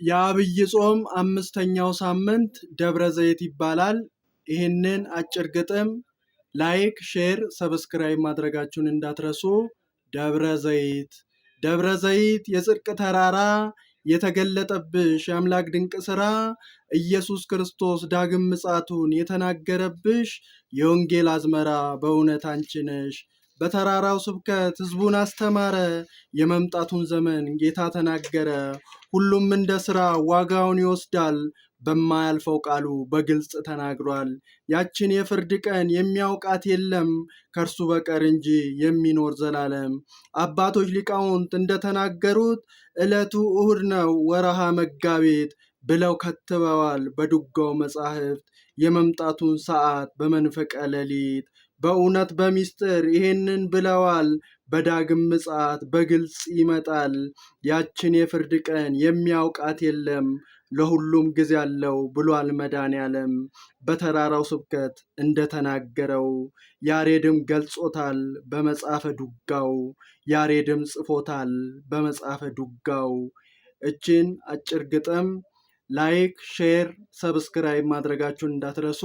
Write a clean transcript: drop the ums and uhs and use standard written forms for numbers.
የአብይ ጾም አምስተኛው ሳምንት ደብረ ዘይት ይባላል። ይህንን አጭር ግጥም ላይክ፣ ሼር፣ ሰብስክራይብ ማድረጋችሁን እንዳትረሱ። ደብረ ዘይት ደብረ ዘይት የጽድቅ ተራራ የተገለጠብሽ የአምላክ ድንቅ ሥራ ኢየሱስ ክርስቶስ ዳግም ምጽአቱን የተናገረብሽ የወንጌል አዝመራ በእውነት አንቺ ነሽ። በተራራው ስብከት ሕዝቡን አስተማረ፣ የመምጣቱን ዘመን ጌታ ተናገረ። ሁሉም እንደ ሥራ ዋጋውን ይወስዳል፣ በማያልፈው ቃሉ በግልጽ ተናግሯል። ያችን የፍርድ ቀን የሚያውቃት የለም ከእርሱ በቀር እንጂ የሚኖር ዘላለም። አባቶች ሊቃውንት እንደተናገሩት ዕለቱ እሁድ ነው ወረሃ መጋቢት ብለው ከትበዋል በድጓው መጻሕፍት። የመምጣቱን ሰዓት በመንፈቀ ሌሊት በእውነት በሚስጥር ይሄንን ብለዋል። በዳግም ምጽአት በግልጽ ይመጣል። ያችን የፍርድ ቀን የሚያውቃት የለም ለሁሉም ጊዜ አለው ብሏል መድኃኔዓለም። በተራራው ስብከት እንደተናገረው ያሬድም ገልጾታል በመጽሐፈ ድጓው። ያሬድም ጽፎታል በመጽሐፈ ድጓው። እችን አጭር ግጥም ላይክ፣ ሼር፣ ሰብስክራይብ ማድረጋችሁን እንዳትረሱ።